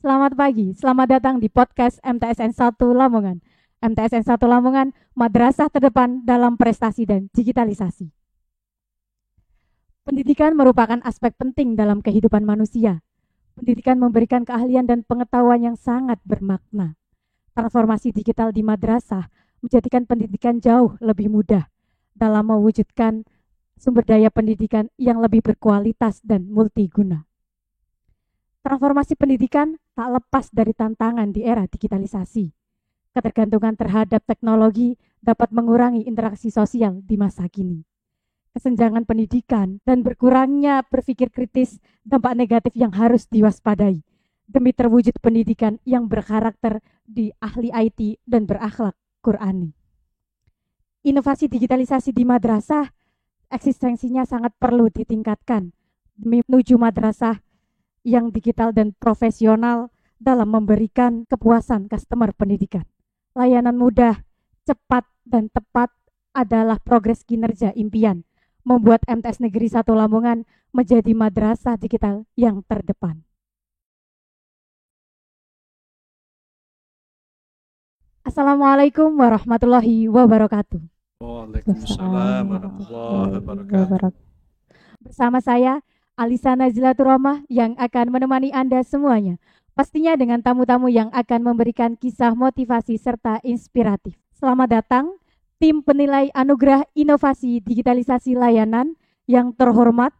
Selamat pagi, selamat datang di podcast MTSN 1 Lamongan. MTSN 1 Lamongan, madrasah terdepan dalam prestasi dan digitalisasi. Pendidikan merupakan aspek penting dalam kehidupan manusia. Pendidikan memberikan keahlian dan pengetahuan yang sangat bermakna. Transformasi digital di madrasah menjadikan pendidikan jauh lebih mudah dalam mewujudkan sumber daya pendidikan yang lebih berkualitas dan multiguna. Transformasi pendidikan tak lepas dari tantangan di era digitalisasi. Ketergantungan terhadap teknologi dapat mengurangi interaksi sosial di masa kini. Kesenjangan pendidikan dan berkurangnya berpikir kritis dampak negatif yang harus diwaspadai demi terwujud pendidikan yang berkarakter di ahli IT dan berakhlak Qur'ani. Inovasi digitalisasi di madrasah eksistensinya sangat perlu ditingkatkan demi menuju madrasah yang digital dan profesional dalam memberikan kepuasan customer pendidikan. Layanan mudah, cepat, dan tepat adalah progres kinerja impian, membuat MTS Negeri 1 Lamongan menjadi madrasah digital yang terdepan. Assalamualaikum warahmatullahi wabarakatuh. Waalaikumsalam warahmatullahi wabarakatuh. Bersama saya, Alisa Nazilatur Rahmah yang akan menemani Anda semuanya. Pastinya dengan tamu-tamu yang akan memberikan kisah motivasi serta inspiratif. Selamat datang tim penilai anugerah inovasi digitalisasi layanan yang terhormat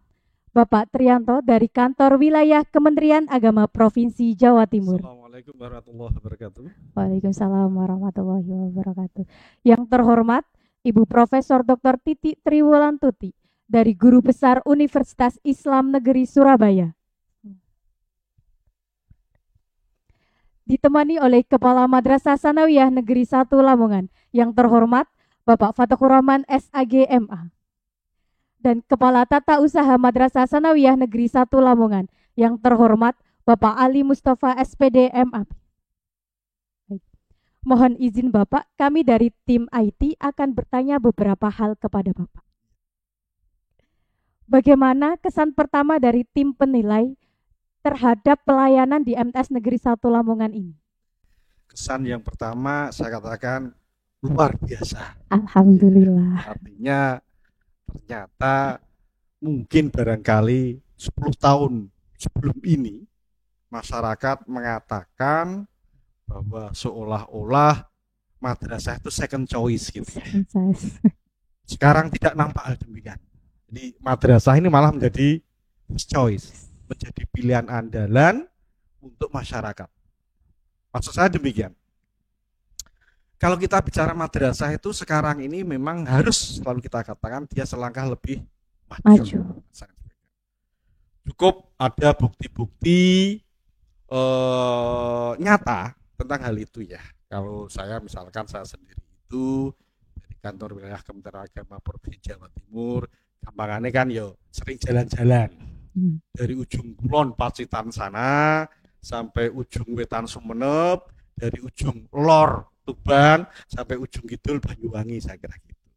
Bapak Trianto dari Kantor Wilayah Kementerian Agama Provinsi Jawa Timur. Assalamualaikum warahmatullahi wabarakatuh. Waalaikumsalam warahmatullahi wabarakatuh. Yang terhormat Ibu Profesor Dr. Titi Triwulantuti dari Guru Besar Universitas Islam Negeri Surabaya. Ditemani oleh Kepala Madrasah Sanawiyah Negeri 1 Lamongan yang terhormat Bapak Fatakur Rahman SAG MA. Dan Kepala Tata Usaha Madrasah Sanawiyah Negeri 1 Lamongan yang terhormat Bapak Ali Mustafa SPD MA. Mohon izin Bapak, kami dari tim IT akan bertanya beberapa hal kepada Bapak. Bagaimana kesan pertama dari tim penilai terhadap pelayanan di MTS Negeri 1 Lamongan ini? Kesan yang pertama saya katakan luar biasa. Alhamdulillah. Artinya ternyata mungkin barangkali 10 tahun sebelum ini masyarakat mengatakan bahwa seolah-olah madrasah itu second choice gitu. Sekarang tidak nampak hal demikian. Jadi madrasah ini malah menjadi first choice, menjadi pilihan andalan untuk masyarakat. Maksud saya demikian. Kalau kita bicara madrasah itu sekarang ini memang harus selalu kita katakan dia selangkah lebih maju. Cukup ada bukti-bukti nyata tentang hal itu ya. Kalau saya misalkan saya sendiri itu dari Kantor Wilayah Kementerian Agama Provinsi Jawa Timur, gampangannya kan yo sering jalan-jalan dari ujung kulon Pacitan sana sampai ujung wetan Sumeneb, dari ujung lor Tuban sampai ujung kidul Banyuwangi, saya kira gitu.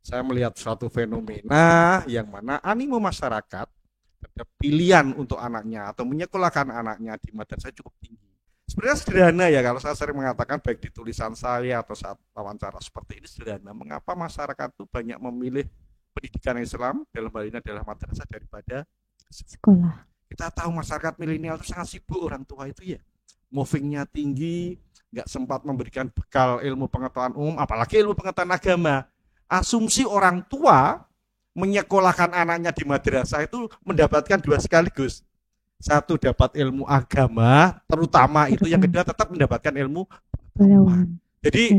Saya melihat suatu fenomena yang mana animo masyarakat terhadap pilihan untuk anaknya atau menyekolahkan anaknya di madrasah cukup tinggi. Sebenarnya sederhana ya, kalau saya sering mengatakan baik di tulisan saya atau saat wawancara seperti ini sederhana. Mengapa masyarakat itu banyak memilih pendidikan Islam, dalam hal ini adalah madrasah daripada sekolah. Kita tahu masyarakat milenial itu sangat sibuk, orang tua itu ya movingnya tinggi, nggak sempat memberikan bekal ilmu pengetahuan umum, apalagi ilmu pengetahuan agama. Asumsi orang tua menyekolahkan anaknya di madrasah itu mendapatkan dua sekaligus. Satu, dapat ilmu agama, terutama itu, yang kedua tetap mendapatkan ilmu pengetahuan. Jadi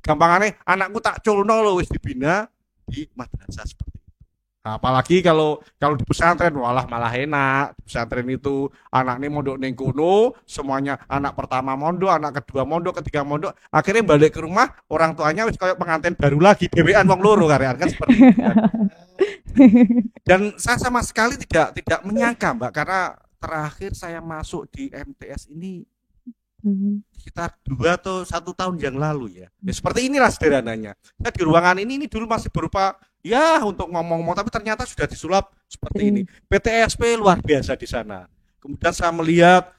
gampangannya anakku tak culno loh wis dibina di madrasah seperti itu. Nah, apalagi kalau di pesantren malah enak. Di pesantren itu anaknya mondok ning kono, semuanya anak pertama mondok, anak kedua mondok, ketiga mondok, akhirnya balik ke rumah orang tuanya wis kayak pengantin baru lagi, dhewean wong loro kan seperti itu. Kan. Dan saya sama sekali tidak menyangka Mbak, karena terakhir saya masuk di MTS ini sekitar 2 atau 1 tahun yang lalu ya. Seperti inilah sederhananya. Saya di ruangan ini dulu masih berupa ya untuk ngomong-ngomong, tapi ternyata sudah disulap seperti ini. PTSP luar biasa di sana. Kemudian saya melihat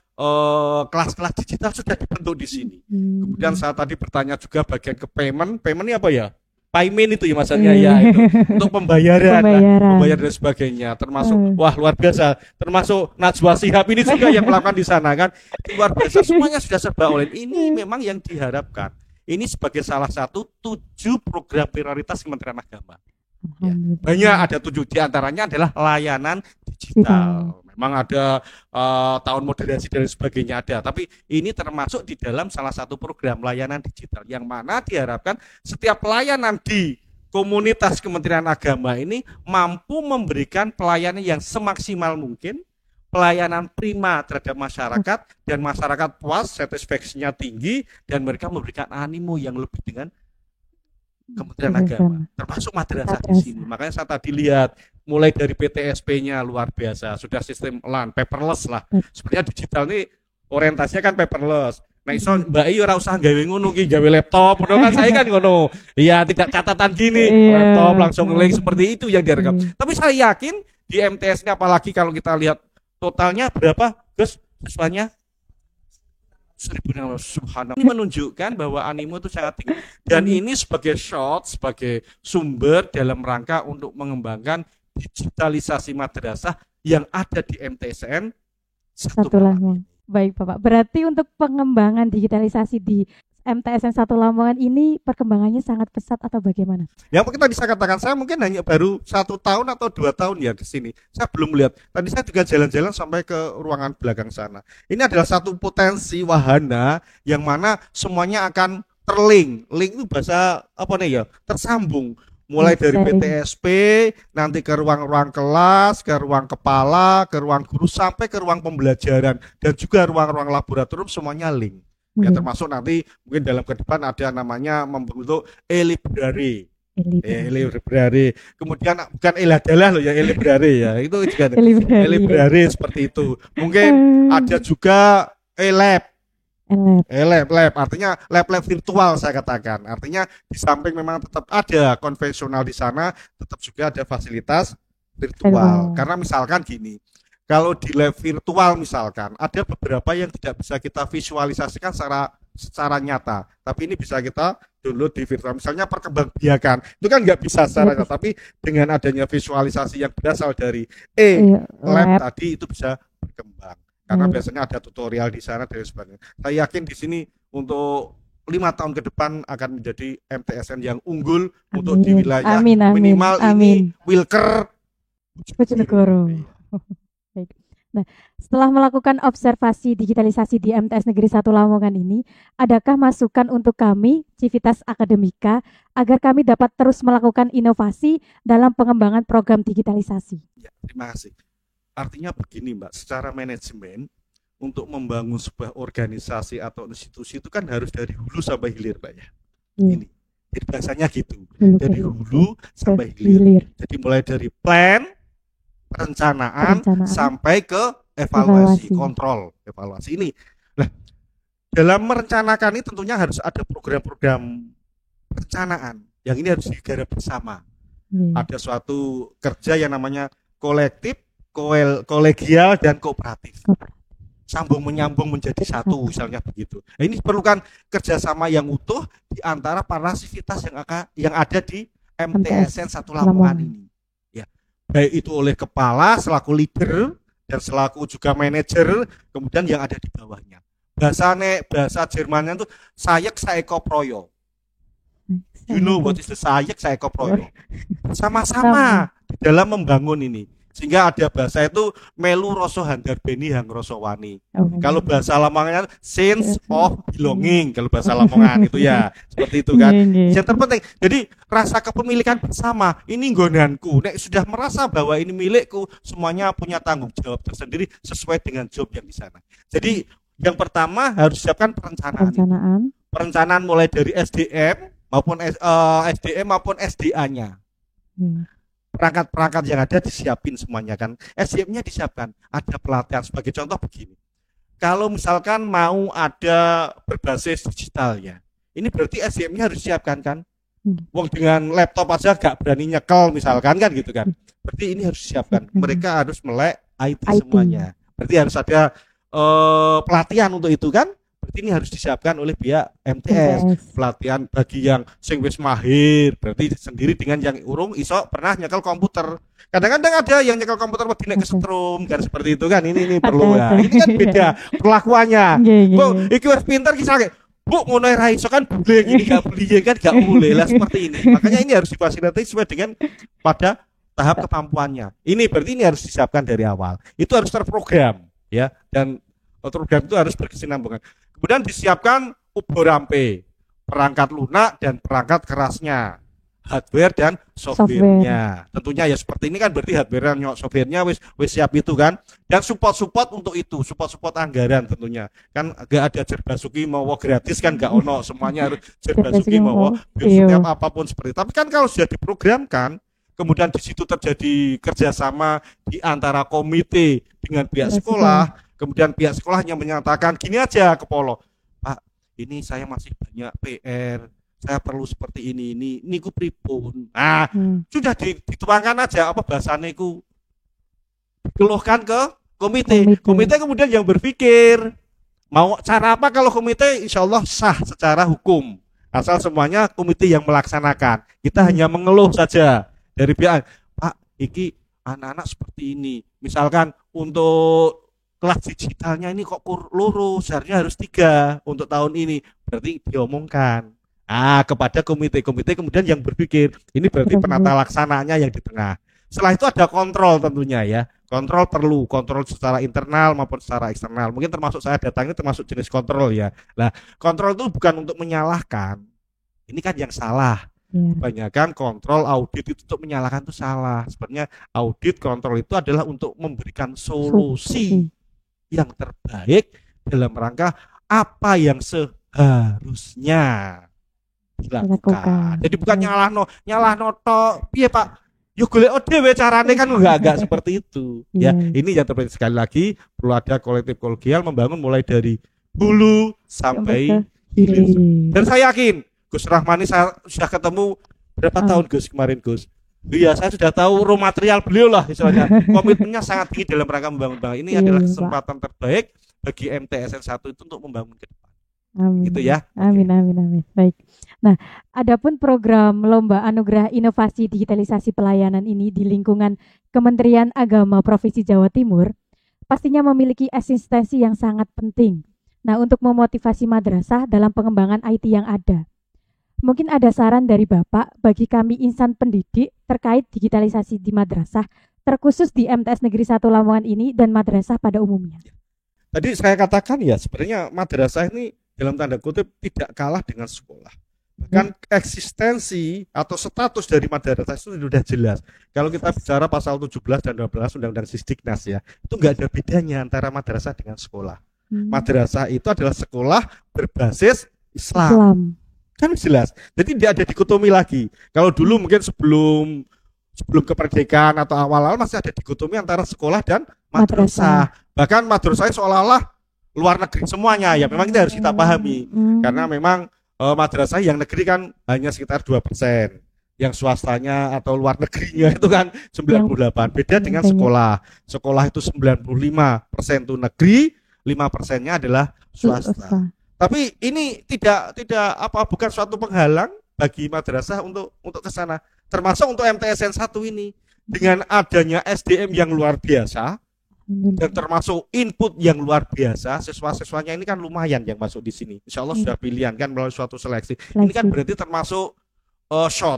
kelas-kelas digital sudah dibentuk di sini. Kemudian saya tadi bertanya juga bagian ke payment ini apa ya? Payment itu ya maksudnya ya itu untuk pembayaran dan sebagainya. Termasuk wah luar biasa. Termasuk Najwa Shihab ini juga yang melakukan di sana kan. Luar biasa, semuanya sudah serba online. Ini memang yang diharapkan. Ini sebagai salah satu 7 program prioritas Kementerian Agama. Ya, banyak ada 7 diantaranya adalah layanan digital. Memang ada tahun moderasi dan sebagainya ada, tapi ini termasuk di dalam salah satu program layanan digital yang mana diharapkan setiap pelayanan di komunitas Kementerian Agama ini mampu memberikan pelayanan yang semaksimal mungkin, pelayanan prima terhadap masyarakat dan masyarakat puas, satisfaksinya tinggi dan mereka memberikan animo yang lebih dengan Kementerian Agama, termasuk madrasah di sini. Makanya saya tadi lihat mulai dari PTSP-nya luar biasa, sudah sistem LAN, paperless lah. Sebenarnya digital ini orientasinya kan paperless. Nah, iso Mbak Iyo ora usah gawe ngono ki, gawe laptop, kan saya kan ngono. Iya, tidak catatan gini, laptop langsung link seperti itu yang direkam. Tapi saya yakin di MTS-nya apalagi kalau kita lihat totalnya berapa, Gus? Siswanya 1.600, subhanallah. Ini menunjukkan bahwa animo itu sangat tinggi. Dan ini sebagai sebagai sumber dalam rangka untuk mengembangkan digitalisasi madrasah yang ada di MTSN Satu Lamongan. Baik Bapak, berarti untuk pengembangan digitalisasi di MTSN 1 Lamongan ini perkembangannya sangat pesat atau bagaimana? Yang kita bisa katakan, saya mungkin hanya baru 1 tahun atau 2 tahun ya ke sini. Saya belum melihat. Tadi saya juga jalan-jalan sampai ke ruangan belakang sana. Ini adalah satu potensi wahana yang mana semuanya akan terlink. Link itu bahasa apa nih ya? Tersambung. Mulai dari PTSP, nanti ke ruang-ruang kelas, ke ruang kepala, ke ruang guru, sampai ke ruang pembelajaran. Dan juga ruang-ruang laboratorium semuanya link. Ya, termasuk nanti mungkin dalam ke depan ada namanya membentuk e-library. E-library. Kemudian bukan e-adalah loh ya, e-library ya. Itu juga e-library seperti itu. Mungkin ada juga e-lab. Lab artinya lab virtual saya katakan. Artinya di samping memang tetap ada konvensional di sana, tetap juga ada fasilitas virtual. Karena misalkan gini, kalau di lab virtual misalkan ada beberapa yang tidak bisa kita visualisasikan secara nyata, tapi ini bisa kita download di virtual. Misalnya perkembangbiakan, itu kan nggak bisa secara nyata, tapi dengan adanya visualisasi yang berasal dari lab tadi itu bisa berkembang. Karena biasanya ada tutorial di sana dan sebagainya. Saya yakin di sini untuk 5 tahun ke depan akan menjadi MTSN yang unggul untuk di wilayah minimal ini Wilker Bojonegoro. Nah, setelah melakukan observasi digitalisasi di MTS Negeri 1 Lamongan ini, adakah masukan untuk kami, Civitas Akademika, agar kami dapat terus melakukan inovasi dalam pengembangan program digitalisasi? Ya, terima kasih. Artinya begini Mbak, secara manajemen untuk membangun sebuah organisasi atau institusi itu kan harus dari hulu sampai hilir Mbak ya. Ini, jadi bahasanya gitu, dari hulu sampai hilir. Jadi mulai dari plan, perencanaan sampai ke evaluasi, kontrol, evaluasi ini. Nah, dalam merencanakan ini tentunya harus ada program-program perencanaan yang ini harus digarap bersama. Ada suatu kerja yang namanya kolektif, kolegial dan kooperatif. Sambung menyambung menjadi satu, misalnya begitu. Nah, ini diperlukan kerjasama yang utuh di antara para sivitas yang ada di MTSN 1 Lamongan ini. Ya, baik itu oleh kepala selaku leader dan selaku juga manajer, kemudian yang ada di bawahnya. Bahasa Jermannya itu sayek saeko proyo. You know what is the sayek saeko proyo? Sama-sama di dalam membangun ini. Sehingga ada bahasa itu melu rasa handarbeni hang rasa wani. Kalau bahasa Lamongan sense of belonging, kalau bahasa Lamongan itu ya seperti itu kan. Yang terpenting, jadi rasa kepemilikan bersama. Ini nggonanku. Nek sudah merasa bahwa ini milikku, semuanya punya tanggung jawab tersendiri sesuai dengan job yang di sana. Jadi yang pertama harus siapkan perencanaan. Perencanaan mulai dari SDM maupun SDA-nya. Perangkat-perangkat yang ada disiapin semuanya kan. SDM-nya disiapkan. Ada pelatihan sebagai contoh begini. Kalau misalkan mau ada berbasis digital ya, ini berarti SDM-nya harus disiapkan kan. Wong dengan laptop aja gak berani nyekel misalkan kan gitu kan. Berarti ini harus disiapkan. Mereka harus melek IT semuanya. Berarti harus ada pelatihan untuk itu kan, berarti ini harus disiapkan oleh pihak MTS. Pelatihan bagi yang sing wis mahir, berarti sendiri dengan yang urung iso pernah nyekel komputer. Kadang-kadang ada yang nyekel komputer mau nek kesetrum kan seperti itu kan. Ini perlu ya. Ini kan beda perlakuannya. Bu, iki wis pinter ki sakit. Bu, ngono ra iso kan boleh gini gak boleh kan gak boleh lah seperti ini. Makanya ini harus difasilitasi sesuai dengan pada tahap kemampuannya. Ini berarti ini harus disiapkan dari awal. Itu harus terprogram ya, dan program itu harus berkesinambungan. Kemudian disiapkan uborampe, perangkat lunak dan perangkat kerasnya, hardware dan softwarenya. Tentunya ya seperti ini kan berarti hardware dan softwarenya wis siap itu kan. Dan support untuk itu, support anggaran tentunya. Kan gak ada Jerbasuki mau gratis kan gak ono, semuanya harus Jerbasuki mau setiap apapun seperti itu. Tapi kan kalau sudah diprogramkan, kemudian di situ terjadi kerjasama di antara komite dengan pihak sekolah, kemudian pihak sekolahnya menyatakan gini aja ke Polo, Pak, ini saya masih banyak PR, saya perlu seperti ini ku pripun. Nah, sudah dituangkan aja apa bahasanya ku dikeluhkan ke komite. Komite kemudian yang berpikir mau cara apa. Kalau komite insya Allah sah secara hukum, asal semuanya komite yang melaksanakan. Kita hanya mengeluh saja dari pihak, Pak, iki anak-anak seperti ini. Misalkan untuk kelas digitalnya ini kok loro, seharusnya harus 3 untuk tahun ini. Berarti diomongkan kepada komite kemudian yang berpikir. Ini berarti penata laksananya yang di tengah. Setelah itu ada kontrol tentunya ya. Kontrol perlu, kontrol secara internal maupun secara eksternal. Mungkin termasuk saya datang ini termasuk jenis kontrol ya. Nah, kontrol itu bukan untuk menyalahkan. Ini kan yang salah. Kebanyakan kontrol audit itu untuk menyalahkan itu salah. Sebenarnya audit kontrol itu adalah untuk memberikan solusi yang terbaik dalam rangka apa yang seharusnya dilakukan. Jadi bukan nyalahno tok. Piye Pak? Yo golek dhewe carane kan enggak seperti itu. Ya, ini yang terpenting sekali lagi perlu ada kolektif kolegial membangun mulai dari hulu sampai hilir. Dan saya yakin Gus Rahmani saya sudah ketemu berapa tahun Gus kemarin Gus. Iya, saya sudah tahu raw material beliau lah istilahnya. Komitmennya sangat tinggi dalam rangka membangun bangsa. Ini adalah kesempatan terbaik bagi MTSN 1 itu untuk membangun ke depan. Amin. Gitu ya. Amin. Baik. Nah, adapun program Lomba Anugerah Inovasi Digitalisasi Pelayanan ini di lingkungan Kementerian Agama Provinsi Jawa Timur pastinya memiliki eksistensi yang sangat penting. Nah, untuk memotivasi madrasah dalam pengembangan IT yang ada. Mungkin ada saran dari Bapak bagi kami insan pendidik terkait digitalisasi di madrasah, terkhusus di MTS Negeri 1 Lamongan ini dan madrasah pada umumnya. Tadi saya katakan ya, sebenarnya madrasah ini dalam tanda kutip tidak kalah dengan sekolah. Bahkan eksistensi atau status dari madrasah itu sudah jelas. Kalau kita bicara pasal 17 dan 12 Undang-Undang Sisdiknas ya, itu enggak ada bedanya antara madrasah dengan sekolah. Madrasah itu adalah sekolah berbasis Islam. Kan jelas. Jadi tidak ada dikotomi lagi. Kalau dulu mungkin sebelum kemerdekaan atau awal-awal masih ada dikotomi antara sekolah dan madrasah. Bahkan madrasah seolah-olah luar negeri semuanya. Ya memang kita harus kita pahami. Karena memang madrasah yang negeri kan hanya sekitar 2%. Yang swastanya atau luar negerinya itu kan 98. Beda dengan sekolah. Sekolah itu 95% itu negeri, 5%-nya adalah swasta. Tapi ini bukan suatu penghalang bagi madrasah untuk ke sana. Termasuk untuk MTSN 1 ini dengan adanya SDM yang luar biasa dan termasuk input yang luar biasa, siswa-siswanya ini kan lumayan yang masuk di sini. Insya Allah sudah pilihan kan melalui suatu seleksi. Ini kan berarti termasuk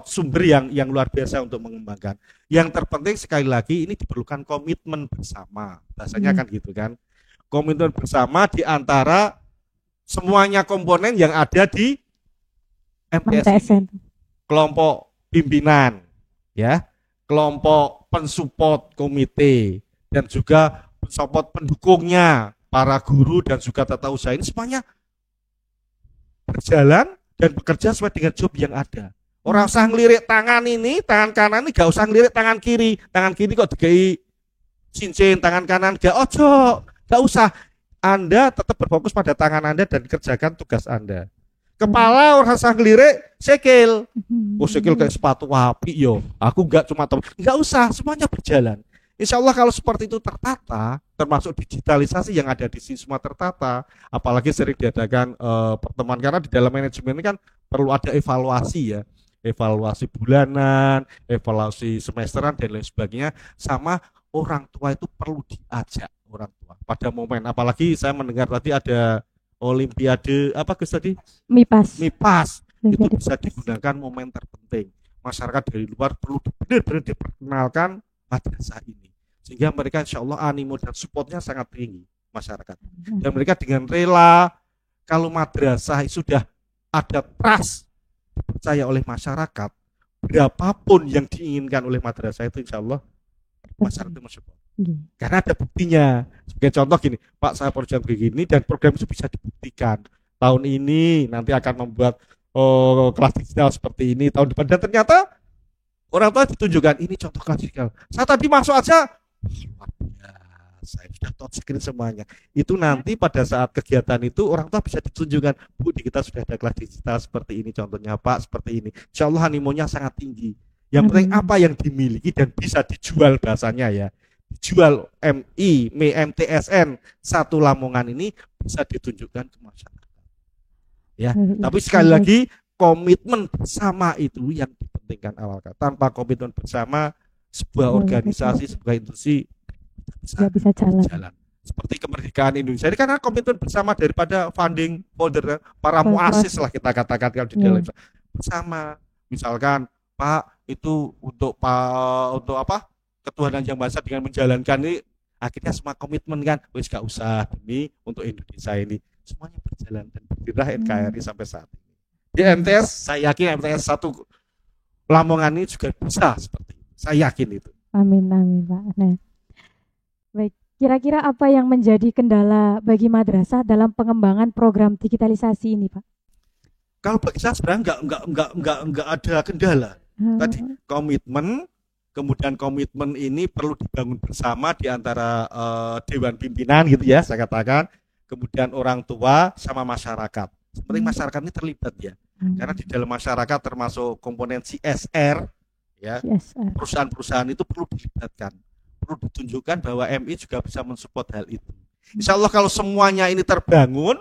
sumber yang luar biasa untuk mengembangkan. Yang terpenting sekali lagi ini diperlukan komitmen bersama. Bahasanya kan gitu kan. Komitmen bersama di antara semuanya komponen yang ada di MTSN. Kelompok pimpinan, ya, kelompok pensupport komite, dan juga pensupport pendukungnya, para guru dan juga tata usaha ini semuanya berjalan dan bekerja sesuai dengan job yang ada. Orang usah ngelirik tangan ini, tangan kanan ini gak usah ngelirik tangan kiri kok dikai cincin, tangan kanan gak usah. Anda tetap berfokus pada tangan Anda dan kerjakan tugas Anda. Kepala orang usah ngelirik sikil. Sikil kayak sepatu api yo. Aku enggak cuma tahu. Enggak usah, semuanya berjalan. Insya Allah kalau seperti itu tertata, termasuk digitalisasi yang ada di sini semua tertata, apalagi sering diadakan pertemuan, karena di dalam manajemen ini kan perlu ada evaluasi ya, evaluasi bulanan, evaluasi semesteran dan lain sebagainya, sama orang tua itu perlu diajak orang tua pada momen, apalagi saya mendengar tadi ada Olimpiade apa Gus tadi? MIPAS. MIPAS itu Olimpiade bisa MIPAS. digunakan momen terpenting. Masyarakat dari luar perlu benar-benar diperkenalkan madrasah ini, sehingga mereka insya Allah animo dan supportnya sangat tinggi masyarakat, dan mereka dengan rela, kalau madrasah sudah ada trust dipercaya oleh masyarakat, berapapun yang diinginkan oleh madrasah itu insya Allah masyarakat itu mensupport. Karena ada buktinya. Sebagai contoh gini, Pak, saya program begini dan program itu bisa dibuktikan. Tahun ini nanti akan membuat kelas digital seperti ini, tahun depan, dan ternyata orang tua ditunjukkan ini contoh kelas digital. Saya tadi masuk aja, luar biasa, sudah touchscreen semuanya. Itu nanti pada saat kegiatan itu orang tua bisa ditunjukkan, Bu, di kita sudah ada kelas digital seperti ini, contohnya Pak seperti ini. Insya Allah animonya sangat tinggi. Yang penting apa yang dimiliki dan bisa dijual, bahasanya ya, dijual MTSN 1 Lamongan ini bisa ditunjukkan ke masyarakat. Ya, tapi sekali lagi komitmen bersama itu yang dipentingkan awal. Tanpa komitmen bersama, sebuah organisasi, sebuah institusi bisa jalan. Seperti kemerdekaan Indonesia ini karena komitmen bersama daripada funding folder, para muasis lah kita katakan kalau di dalam bersama. Misalkan Pak itu untuk apa? Ketuhanan Yang Maha Esa dengan menjalankan ini, akhirnya semua komitmen kan, wis gak usah demi untuk Indonesia ini, semuanya berjalan dan berdirilah NKRI sampai saat ini. Di MTS, saya yakin MTS 1 Lamongan ini juga bisa seperti itu. Saya yakin itu. Amin, amin Pak. Nah, baik. Kira-kira apa yang menjadi kendala bagi madrasah dalam pengembangan program digitalisasi ini, Pak? Kalau bagi saya sebenarnya nggak ada kendala. Tadi komitmen, kemudian komitmen ini perlu dibangun bersama di antara dewan pimpinan gitu ya, saya katakan, kemudian orang tua sama masyarakat. Seperti masyarakat ini terlibat ya, karena di dalam masyarakat termasuk komponen CSR ya, perusahaan-perusahaan itu perlu dilibatkan, perlu ditunjukkan bahwa MI juga bisa mensupport hal itu. Insya Allah kalau semuanya ini terbangun,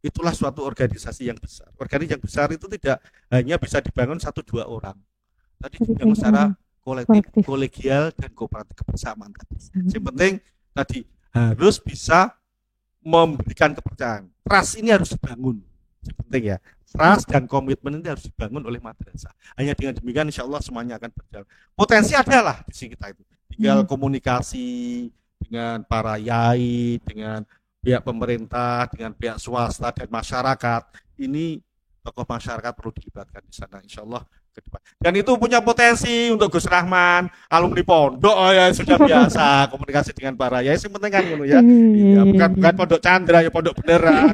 itulah suatu organisasi yang besar. Organisasi yang besar itu tidak hanya bisa dibangun 1-2 orang, tadi dibangun secara kolektif, kolegial dan kooperatif, kebersamaan tadi. Yang penting tadi harus bisa memberikan kepercayaan. Trust ini harus dibangun. Yang penting ya, trust dan komitmen ini harus dibangun oleh madrasah. Hanya dengan demikian insya Allah semuanya akan berjalan. Potensi adalah di sini kita itu. Tinggal komunikasi dengan para yai, dengan pihak pemerintah, dengan pihak swasta dan masyarakat. Ini tokoh masyarakat perlu dilibatkan di sana insya Allah ke depan. Dan itu punya potensi untuk Gus Rahman, alumni pondok ya sudah biasa komunikasi dengan para yai, yang penting kan ya. Iya, bukan pondok Chandra ya, pondok beneran.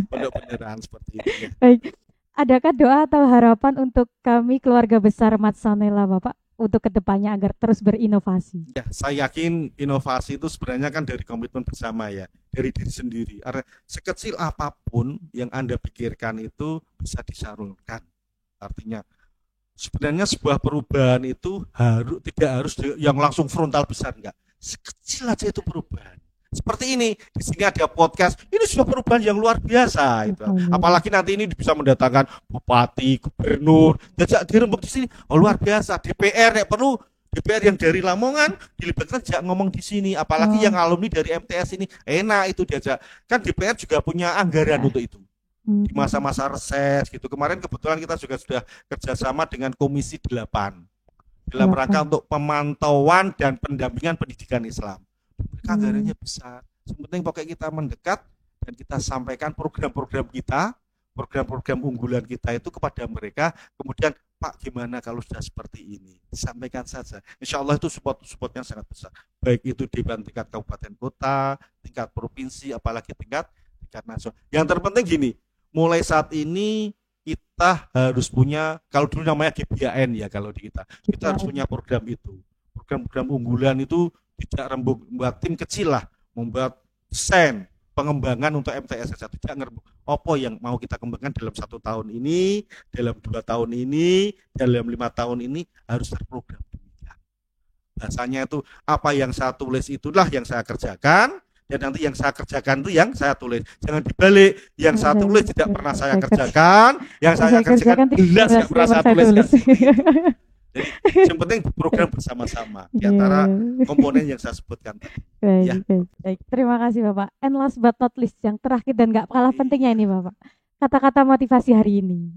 Pondok beneran seperti itu. Ya. Baik. Adakah doa atau harapan untuk kami keluarga besar Matsanela Bapak untuk kedepannya agar terus berinovasi? Ya, saya yakin inovasi itu sebenarnya kan dari komitmen bersama ya, dari diri sendiri. Sekecil apapun yang Anda pikirkan itu bisa disalurkan. Artinya sebenarnya sebuah perubahan itu tidak harus yang langsung frontal besar, enggak. Sekecil aja itu perubahan. Seperti ini, di sini ada podcast, ini sebuah perubahan yang luar biasa itu. Apalagi nanti ini bisa mendatangkan bupati, gubernur, jajak dirembuk di sini, luar biasa. DPR ya perlu, DPR yang dari Lamongan dilibatkan sejak ngomong di sini, apalagi yang alumni dari MTS ini, enak itu diajak. Kan DPR juga punya anggaran untuk itu. Di masa-masa reses gitu. Kemarin kebetulan kita juga sudah kerjasama dengan Komisi 8 dalam rangka untuk pemantauan dan pendampingan pendidikan Islam. Mereka anggarannya besar. Yang penting pokoknya kita mendekat dan kita sampaikan program-program kita, program-program unggulan kita itu kepada mereka. Kemudian Pak gimana kalau sudah seperti ini? Disampaikan saja. Insya Allah itu supportnya sangat besar. Baik itu di tingkat kabupaten kota, tingkat provinsi, apalagi tingkat nasional. Yang terpenting gini, mulai saat ini kita harus punya, kalau dulu namanya GBAN ya kalau di kita harus punya program itu. Program-program unggulan itu tidak rembuk, membuat tim kecil lah, membuat desain pengembangan untuk MTS saja, tidak ngerembuk. Apa yang mau kita kembangkan dalam 1 tahun ini, dalam 2 tahun ini, dalam 5 tahun ini harus terprogram demikian. Bahasanya itu apa yang saya tulis itulah yang saya kerjakan, dan nanti yang saya kerjakan itu yang saya tulis. Jangan dibalik, yang saya tulis tidak pernah saya kerjakan, yang saya kerjakan jelas tidak pernah saya tulis. Jadi yang penting program bersama-sama di antara komponen yang saya sebutkan tadi. Baik. Terima kasih Bapak. And last but not least, yang terakhir dan nggak kalah pentingnya ini Bapak, kata-kata motivasi hari ini.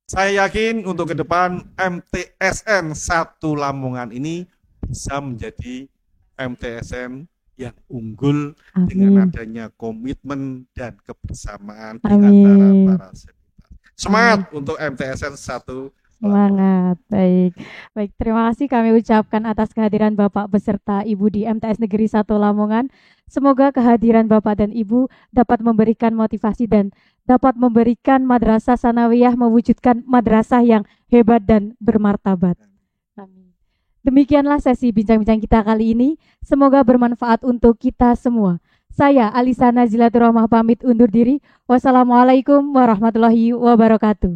Saya yakin untuk ke depan MTSN 1 Lamongan ini bisa menjadi MTSN yang unggul. Amin. Dengan adanya komitmen dan kebersamaan di antara para seniman. Semangat untuk MTSN 1. Semangat. Baik, terima kasih kami ucapkan atas kehadiran Bapak beserta Ibu di MTS Negeri 1 Lamongan. Semoga kehadiran Bapak dan Ibu dapat memberikan motivasi dan dapat memberikan Madrasah Sanawiyah mewujudkan madrasah yang hebat dan bermartabat. Amin. Demikianlah sesi bincang-bincang kita kali ini. Semoga bermanfaat untuk kita semua. Saya Alisa Nazilatur Rahmah pamit undur diri. Wassalamualaikum warahmatullahi wabarakatuh.